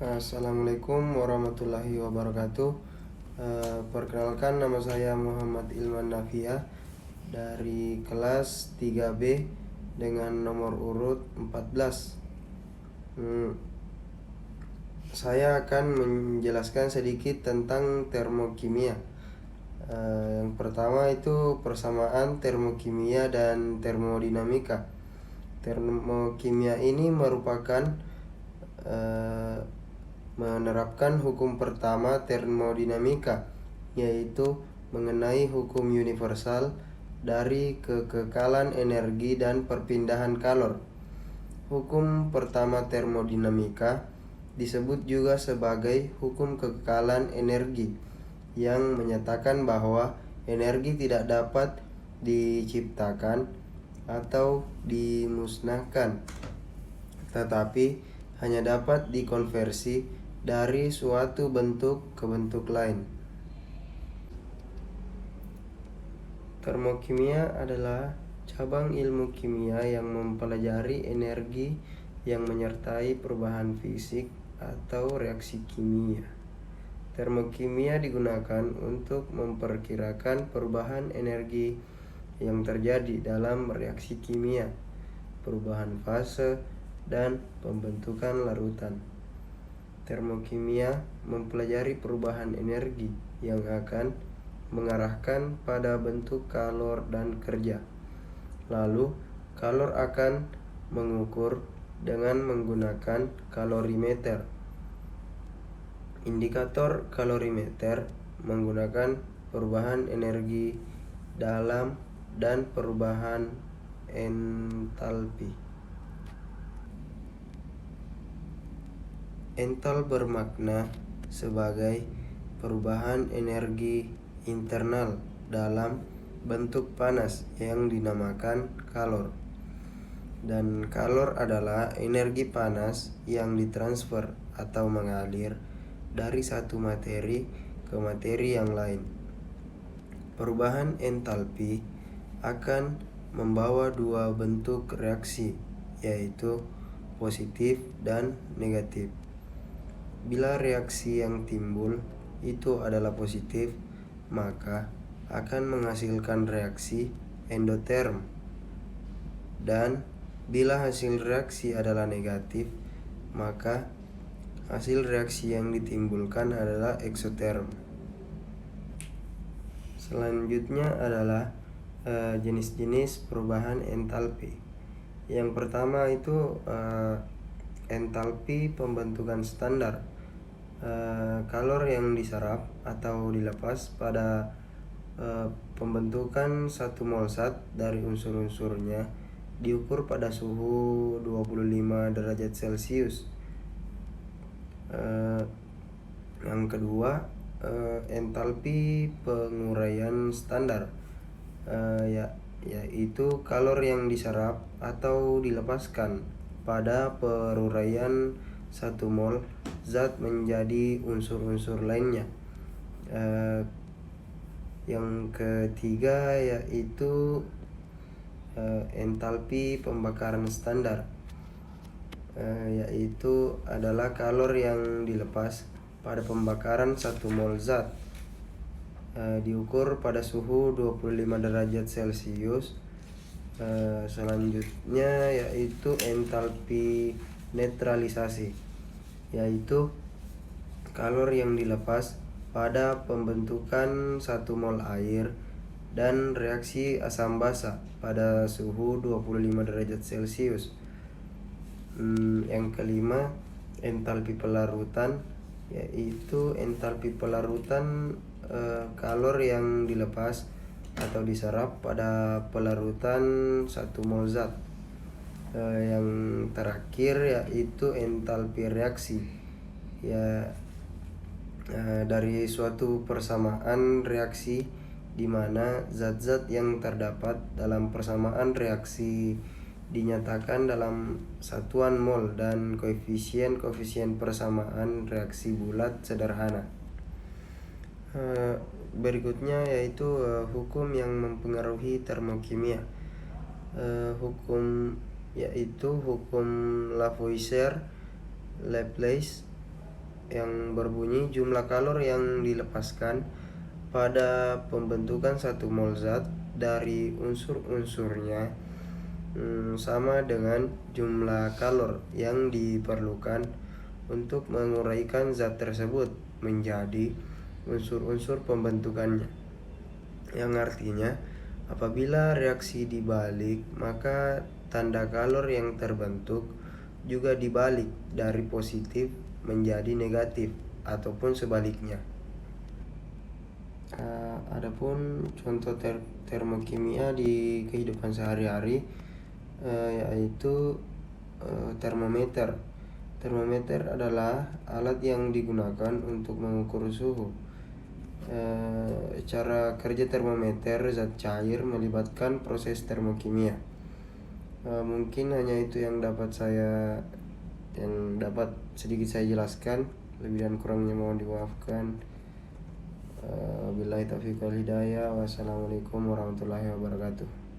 Assalamualaikum warahmatullahi wabarakatuh. Perkenalkan, nama saya Muhammad Ilman Nafia dari kelas 3B dengan nomor urut 14. Saya akan menjelaskan sedikit tentang termokimia. Yang pertama itu persamaan termokimia dan termodinamika. Termokimia ini merupakan menerapkan hukum pertama termodinamika, yaitu mengenai hukum universal dari kekekalan energi dan perpindahan kalor. Hukum pertama termodinamika disebut juga sebagai hukum kekekalan energi, yang menyatakan bahwa energi tidak dapat diciptakan atau dimusnahkan, tetapi hanya dapat dikonversi dari suatu bentuk ke bentuk lain. Termokimia adalah cabang ilmu kimia yang mempelajari energi yang menyertai perubahan fisik atau reaksi kimia. Termokimia digunakan untuk memperkirakan perubahan energi yang terjadi dalam reaksi kimia, perubahan fase, dan pembentukan larutan. Termokimia mempelajari perubahan energi yang akan mengarahkan pada bentuk kalor dan kerja. Lalu, kalor akan mengukur dengan menggunakan kalorimeter. Indikator kalorimeter menggunakan perubahan energi dalam dan perubahan entalpi. Ental bermakna sebagai perubahan energi internal dalam bentuk panas yang dinamakan kalor. Dan kalor adalah energi panas yang ditransfer atau mengalir dari satu materi ke materi yang lain. Perubahan entalpi akan membawa dua bentuk reaksi, yaitu positif dan negatif. Bila reaksi yang timbul itu adalah positif, maka akan menghasilkan reaksi endoterm. Dan bila hasil reaksi adalah negatif, maka hasil reaksi yang ditimbulkan adalah eksoterm. Selanjutnya adalah jenis-jenis perubahan entalpi. Yang pertama itu entalpi pembentukan standar. Kalor yang diserap atau dilepas pada pembentukan 1 mol zat dari unsur-unsurnya diukur pada suhu 25 derajat Celcius. Yang kedua, entalpi penguraian standar, yaitu kalor yang diserap atau dilepaskan pada peruraian 1 mol zat menjadi unsur-unsur lainnya. Yang ketiga yaitu entalpi pembakaran standar, yaitu adalah kalor yang dilepas pada pembakaran 1 mol zat, diukur pada suhu 25 derajat Celcius. Selanjutnya yaitu entalpi netralisasi, yaitu kalor yang dilepas pada pembentukan 1 mol air dan reaksi asam basa pada suhu 25 derajat Celcius. Yang kelima, entalpi pelarutan, yaitu entalpi pelarutan kalor yang dilepas atau diserap pada pelarutan 1 mol zat. Yang terakhir yaitu entalpi reaksi, dari suatu persamaan reaksi di mana zat-zat yang terdapat dalam persamaan reaksi dinyatakan dalam satuan mol dan koefisien persamaan reaksi bulat sederhana. Berikutnya yaitu hukum yang mempengaruhi termokimia. Hukum yaitu hukum Lavoisier, Laplace, yang berbunyi jumlah kalori yang dilepaskan pada pembentukan satu mol zat dari unsur-unsurnya sama dengan jumlah kalori yang diperlukan untuk menguraikan zat tersebut menjadi unsur-unsur pembentukannya. Yang artinya, apabila reaksi dibalik, maka tanda kalori yang terbentuk juga dibalik dari positif menjadi negatif ataupun sebaliknya. Adapun contoh termokimia di kehidupan sehari-hari yaitu termometer. Termometer adalah alat yang digunakan untuk mengukur suhu. Cara kerja termometer zat cair melibatkan proses termokimia. Mungkin hanya itu yang dapat sedikit saya jelaskan. Lebih dan kurangnya mohon dimaafkan. Billahi taufiq wal hidayah. Wassalamualaikum warahmatullahi wabarakatuh.